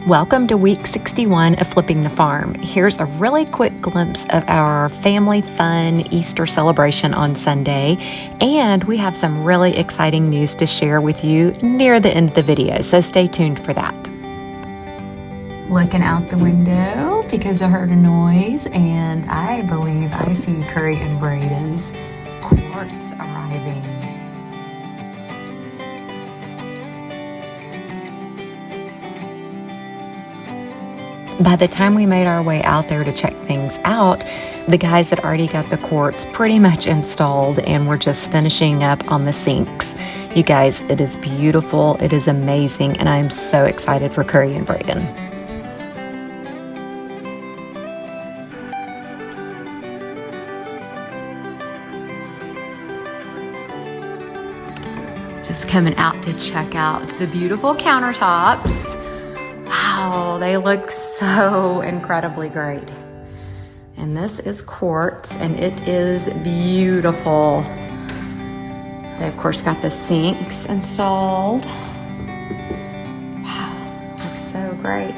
Welcome to week 61 of Flipping the Farm. Here's a really quick glimpse of our family fun Easter celebration on Sunday, and we have some really exciting news to share with you near the end of the video, so stay tuned for that. Looking out the window because I heard a noise, and I believe I see Curry and Braden's quartz arriving. By the time we made our way out there to check things out, the guys had already got the quartz pretty much installed and we're just finishing up on the sinks. You guys, it is beautiful, it is amazing, and I am so excited for Curry and Braden. Just coming out to check out the beautiful countertops. Wow, they look so incredibly great. And this is quartz, and it is beautiful. They, of course, got the sinks installed. Wow, looks so great.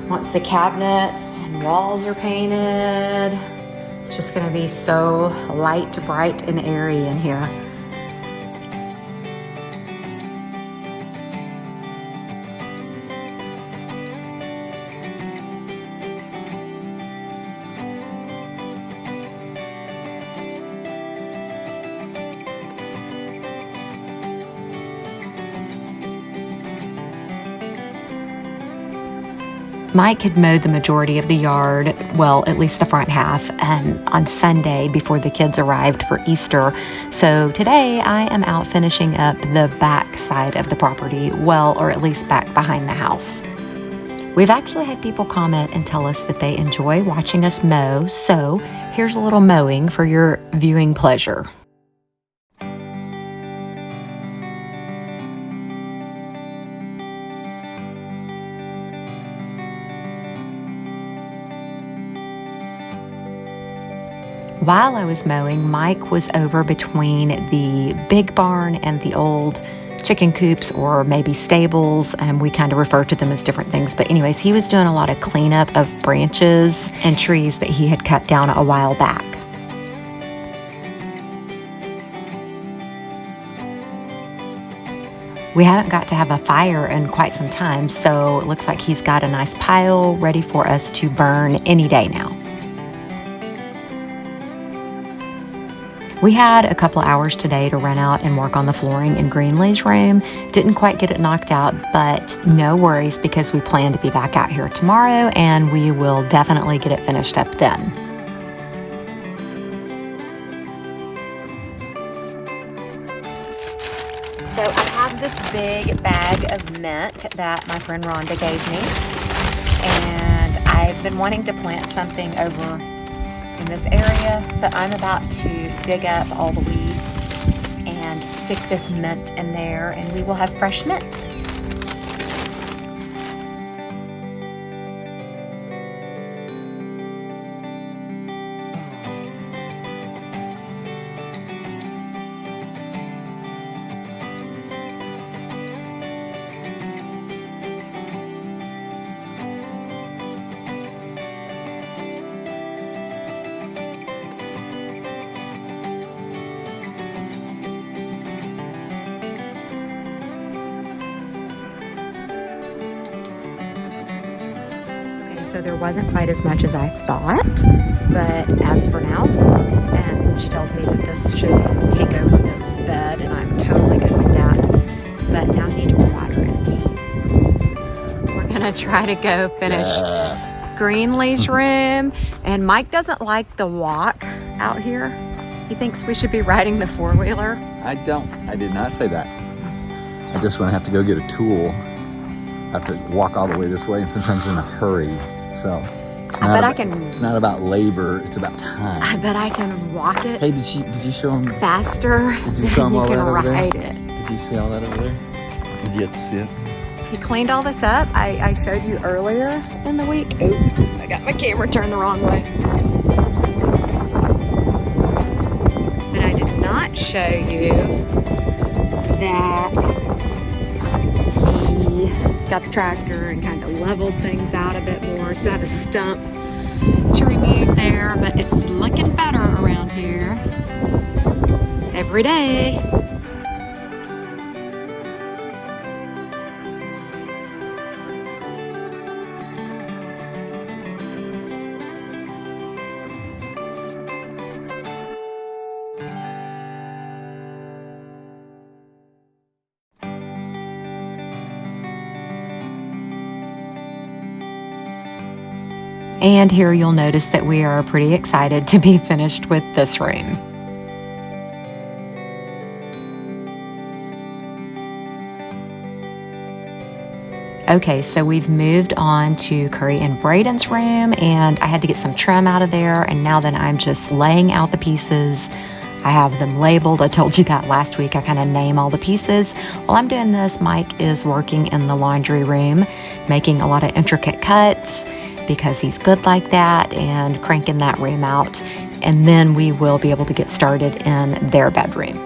Once the cabinets and walls are painted, it's just gonna be so light, bright, and airy in here. Mike had mowed the majority of the yard, well, at least the front half, on Sunday before the kids arrived for Easter. So today I am out finishing up the back side of the property, well, or at least back behind the house. We've actually had people comment and tell us that they enjoy watching us mow, so here's a little mowing for your viewing pleasure. While I was mowing, Mike was over between the big barn and the old chicken coops, or maybe stables. We kind of refer to them as different things. But anyways, he was doing a lot of cleanup of branches and trees that he had cut down a while back. We haven't got to have a fire in quite some time, so it looks like he's got a nice pile ready for us to burn any day now. We had a couple hours today to run out and work on the flooring in Greenlee's room. Didn't quite get it knocked out, but no worries because we plan to be back out here tomorrow and we will definitely get it finished up then. So I have this big bag of mint that my friend Rhonda gave me, and I've been wanting to plant something over in this area, so I'm about to dig up all the weeds and stick this mint in there, and we will have fresh mint. So there wasn't quite as much as I thought, but as for now, and she tells me that this should take over this bed, and I'm totally good with that, but now I need to water it. We're gonna try to go finish Greenlee's room, and Mike doesn't like the walk out here. He thinks we should be riding the four-wheeler. I did not say that. I just want to have to go get a tool. I have to walk all the way this way, and sometimes in a hurry. So it's not about labor, it's about time. I bet I can walk it. Hey, did you show him faster? Did you show him all that over there? It. Did you see all that over there? Did you get to see it? He cleaned all this up. I showed you earlier in the week. Oops, I got my camera turned the wrong way. But I did not show you that out the tractor and kind of leveled things out a bit more. Still have a stump to remove there, but it's looking better around here every day. And here you'll notice that we are pretty excited to be finished with this room. Okay, so we've moved on to Curry and Braden's room, and I had to get some trim out of there, and now that I'm just laying out the pieces, I have them labeled. I told you that last week. I kind of name all the pieces. While I'm doing this, Mike is working in the laundry room, making a lot of intricate cuts, because he's good like that, and cranking that room out, and then we will be able to get started in their bedroom.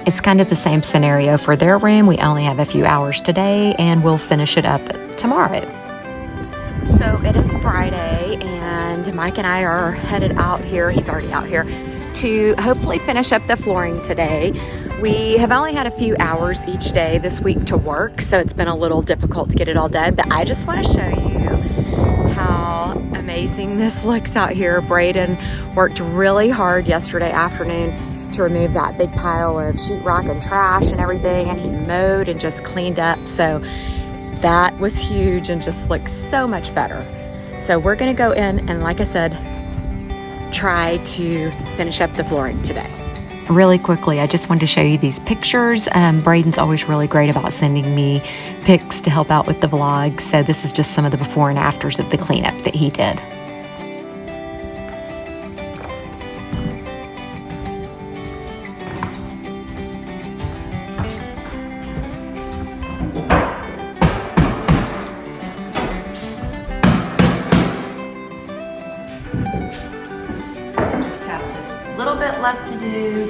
It's kind of the same scenario for their room. We only have a few hours today, and we'll finish it up tomorrow. So it is Friday, and Mike and I are headed out here. He's already out here to hopefully finish up the flooring today. We have only had a few hours each day this week to work, so it's been a little difficult to get it all done, but I just want to show you how amazing this looks out here. Braden worked really hard yesterday afternoon to remove that big pile of sheetrock and trash and everything, and he mowed and just cleaned up, so that was huge and just looks so much better. So we're gonna go in and, like I said, try to finish up the flooring today. Really quickly, I just wanted to show you these pictures. Braden's always really great about sending me pics to help out with the vlog. So this is just some of the before and afters of the cleanup that he did. Little bit left to do,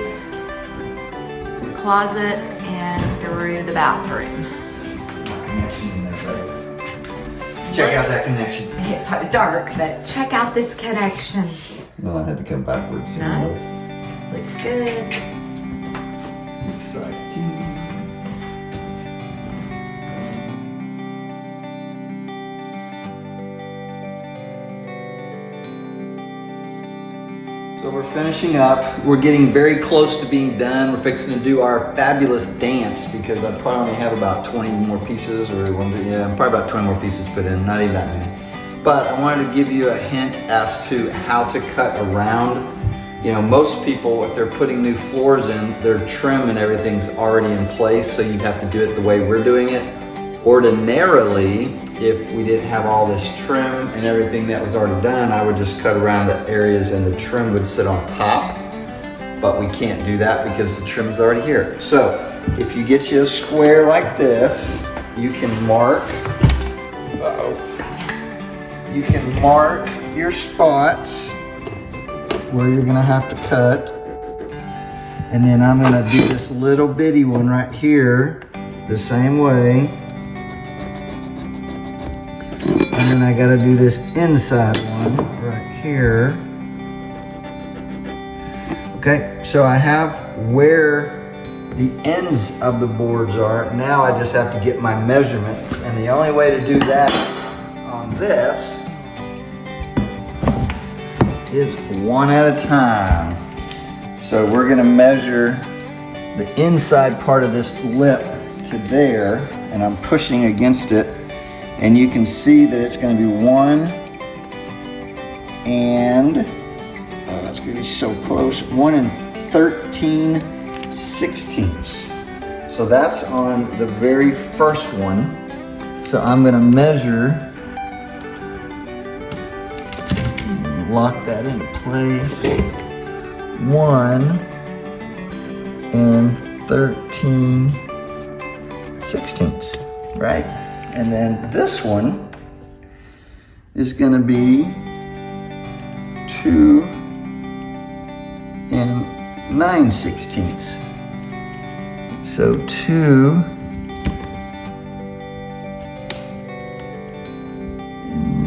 the closet and through the bathroom. Connection in there, check out that connection. It's dark, but check out this connection. Well, I had to come backwards. Nice. Looks good. Exciting. So we're finishing up. We're getting very close to being done. We're fixing to do our fabulous dance because I probably only have about 20 more pieces, or probably about 20 more pieces put in, not even that many. But I wanted to give you a hint as to how to cut around. You know, most people, if they're putting new floors in, their trim and everything's already in place, so you have to do it the way we're doing it. Ordinarily, if we didn't have all this trim and everything that was already done, I would just cut around the areas and the trim would sit on top. But we can't do that because the trim's already here. So if you get you a square like this, you can mark, you can mark your spots where you're gonna have to cut. And then I'm gonna do this little bitty one right here the same way. And then I gotta do this inside one right here. Okay, so I have where the ends of the boards are. Now I just have to get my measurements. And the only way to do that on this is one at a time. So we're gonna measure the inside part of this lip to there, and I'm pushing against it. And you can see that it's going to be 1 and, oh, that's going to be so close, 1 and 13/16. So that's on the very first one. So I'm going to measure, lock that into place, 1 and 13/16, right? And then this one is gonna be 2 and 9/16. So 2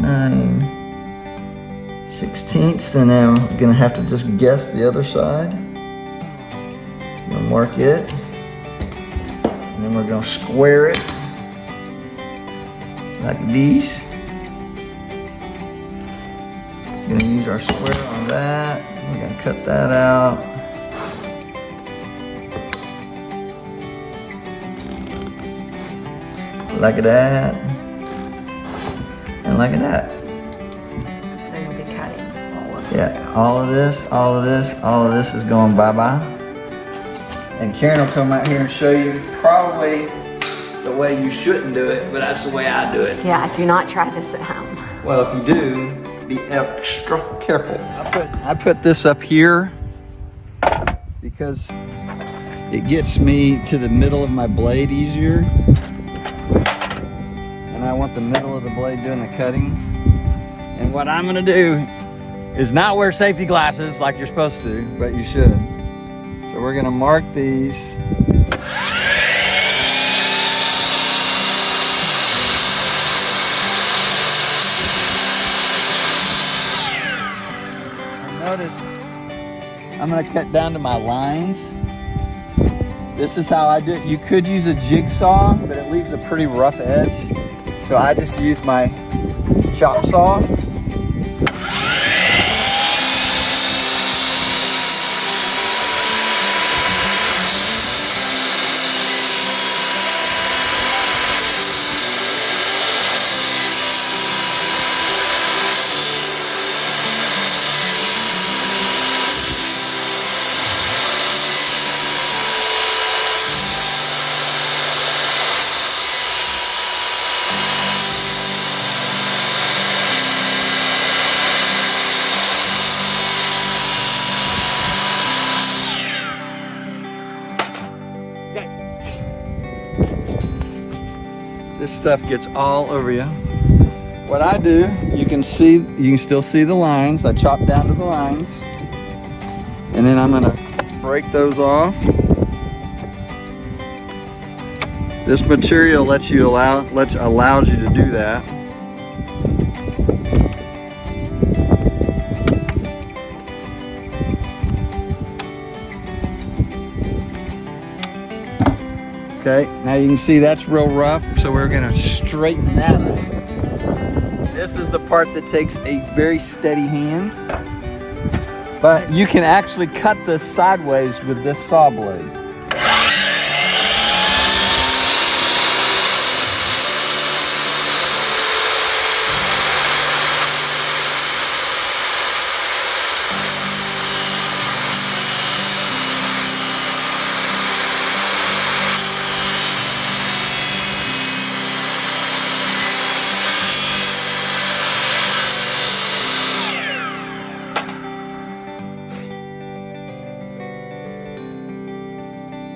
9/16, and now I'm gonna have to just guess the other side. I'm gonna mark it, and then we're gonna square it like this. Gonna use our square on that. We're gonna cut that out. Like that, and like that. So you'll be cutting all of this. Yeah, all of this, all of this, all of this is going bye-bye. And Karen will come out here and show you probably the way you shouldn't do it, but that's the way I do it. Yeah, do not try this at home. Well, if you do, be extra careful. I put this up here because it gets me to the middle of my blade easier. And I want the middle of the blade doing the cutting. And what I'm gonna do is not wear safety glasses like you're supposed to, but you should. So we're gonna mark these. And notice, I'm gonna cut down to my lines. This is how I do it. You could use a jigsaw, but it leaves a pretty rough edge. So I just use my chop saw. This stuff gets all over you. What I do, you can still see the lines. I chop down to the lines. And then I'm gonna break those off. This material allows you to do that. Okay, now you can see that's real rough, so we're gonna straighten that up. This is the part that takes a very steady hand, but you can actually cut this sideways with this saw blade.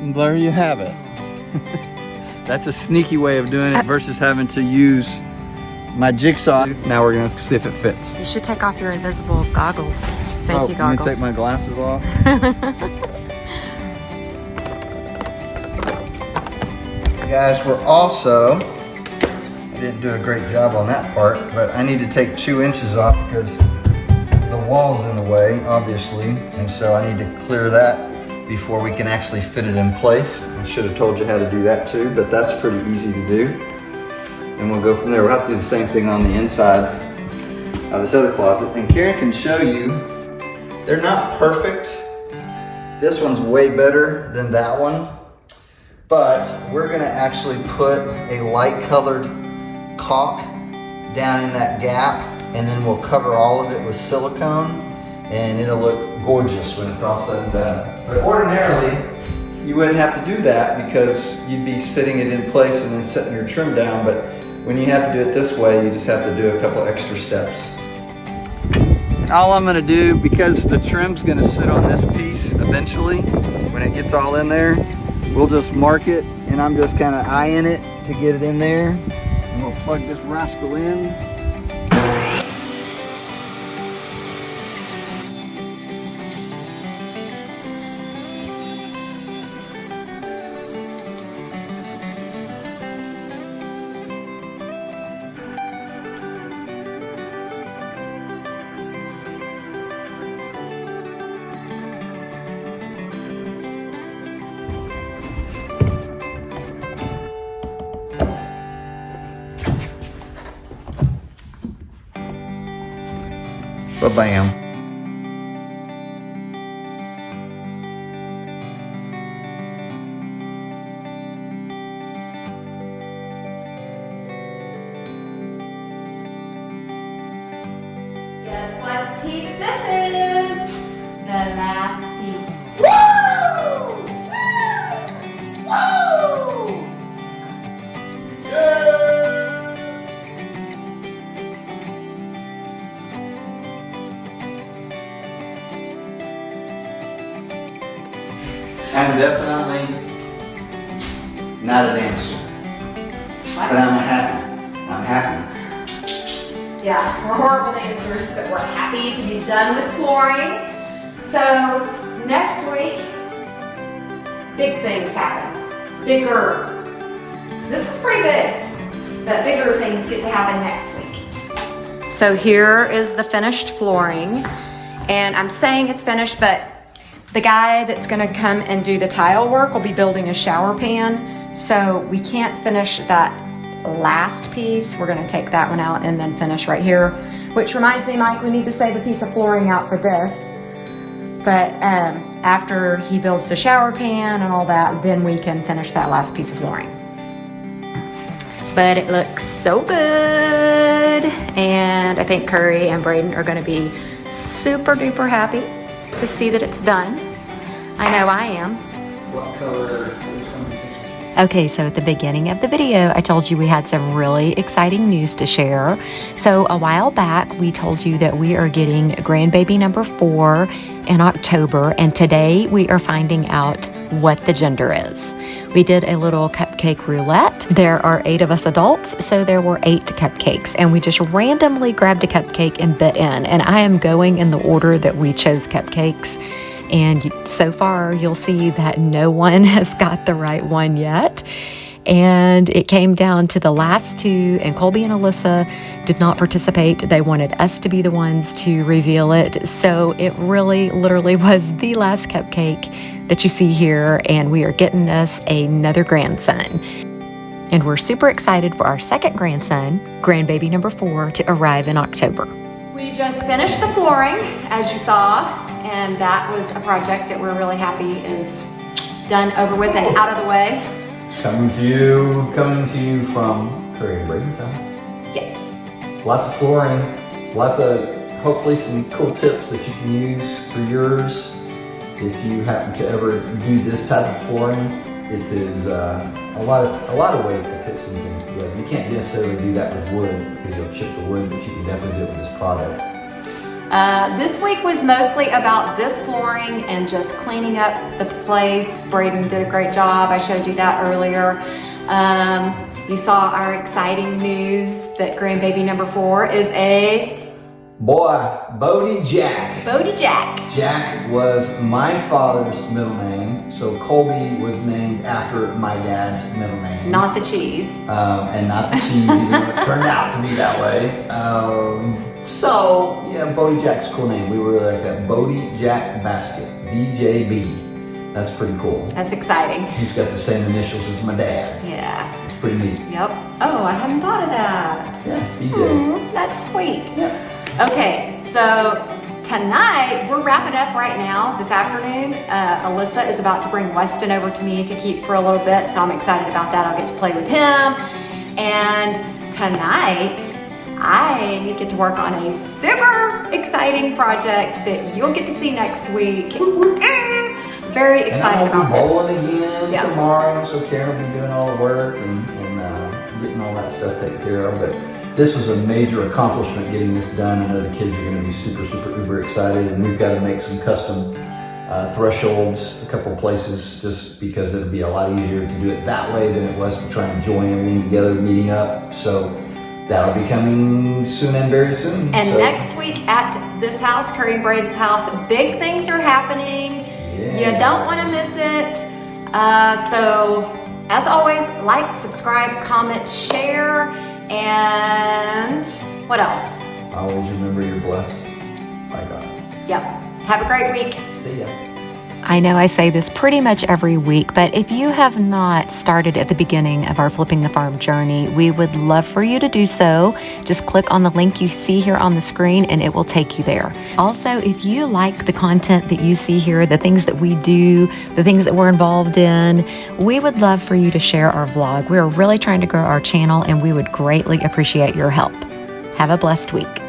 And there you have it. That's a sneaky way of doing it versus having to use my jigsaw. Now we're gonna see if it fits. You should take off your invisible goggles, safety Let goggles. me take my glasses off. Guys, we're also, I didn't do a great job on that part, but I need to take 2 inches off because the wall's in the way, obviously, and so I need to clear that before we can actually fit it in place. I should have told you how to do that too, but that's pretty easy to do. And we'll go from there. We'll have to do the same thing on the inside of this other closet. And Karen can show you, they're not perfect. This one's way better than that one, but we're gonna actually put a light colored caulk down in that gap, and then we'll cover all of it with silicone, and it'll look gorgeous when it's all said and done. But ordinarily, you wouldn't have to do that because you'd be sitting it in place and then setting your trim down, but when you have to do it this way, you just have to do a couple extra steps. And all I'm gonna do, because the trim's gonna sit on this piece eventually, when it gets all in there, we'll just mark it, and I'm just kind of eyeing it to get it in there. And we'll plug this rascal in. Ba-bam. Guess what piece this is? The last piece. Woo! Woo! Yeah! I'm definitely not an answer, but I'm happy. I'm happy. Yeah, we're horrible dancers, but we're happy to be done with flooring. So next week, big things happen. Bigger. This was pretty big, but bigger things get to happen next week. So here is the finished flooring, and I'm saying it's finished, but the guy that's gonna come and do the tile work will be building a shower pan, so we can't finish that last piece. We're gonna take that one out and then finish right here, which reminds me, Mike, we need to save a piece of flooring out for this. But after he builds the shower pan and all that, then we can finish that last piece of flooring. But it looks so good, and I think Curry and Braden are gonna be super duper happy to see that it's done. I know I am. What color? Okay, so at the beginning of the video, I told you we had some really exciting news to share. So a while back, we told you that we are getting grandbaby number 4 in October, and today we are finding out what the gender is. We did a little cupcake roulette. There are 8 of us adults, so there were 8 cupcakes, and we just randomly grabbed a cupcake and bit in. And I am going in the order that we chose cupcakes. And so far, you'll see that no one has got the right one yet. And it came down to the last 2, and Colby and Alyssa did not participate. They wanted us to be the ones to reveal it. So it really, literally was the last cupcake that you see here, and we are getting us another grandson. And we're super excited for our second grandson, grandbaby number 4, to arrive in October. We just finished the flooring, as you saw, and that was a project that we're really happy is done, over with, and out of the way. Coming to you from Curry and Braden's house. Yes. Lots of flooring, lots of, hopefully some cool tips that you can use for yours. If you happen to ever do this type of flooring, it is a lot of ways to put some things together. You can't necessarily do that with wood because you'll chip the wood, but you can definitely do it with this product. This week was mostly about this flooring and just cleaning up the place. Braden did a great job. I showed you that earlier. You saw our exciting news that grandbaby number 4 is a boy, Bodie Jack. Bodie Jack. Jack was my father's middle name, so Colby was named after my dad's middle name. Not the cheese. And not the cheese, even though it turned out to be that way. So, yeah, Bodie Jack's a cool name. We really like that. Bodie Jack Basket, BJB. That's pretty cool. That's exciting. He's got the same initials as my dad. Yeah. It's pretty neat. Yep. Oh, I hadn't thought of that. Yeah, BJ. That's sweet. Yeah. Okay, so tonight, we're wrapping up right now, this afternoon. Alyssa is about to bring Weston over to me to keep for a little bit, so I'm excited about that. I'll get to play with him. And tonight, I get to work on a super exciting project that you'll get to see next week. Very excited and I'll about be bowling again Yep. tomorrow, so Karen will be doing all the work and getting all that stuff taken care of. But this was a major accomplishment getting this done. I know the kids are going to be super, super, uber excited, and we've got to make some custom thresholds a couple places just because it'll be a lot easier to do it that way than it was to try and join everything together, meeting up. So that'll be coming soon and very soon. And next week at this house, Curry and Braden's house, big things are happening. Yeah. You don't want to miss it. So as always, like, subscribe, comment, share, and what else? Always remember you're blessed by God. Yep. Have a great week. See ya. I know I say this pretty much every week, but if you have not started at the beginning of our Flipping the Farm journey, we would love for you to do so. Just click on the link you see here on the screen and it will take you there. Also, if you like the content that you see here, the things that we do, the things that we're involved in, we would love for you to share our vlog. We are really trying to grow our channel and we would greatly appreciate your help. Have a blessed week.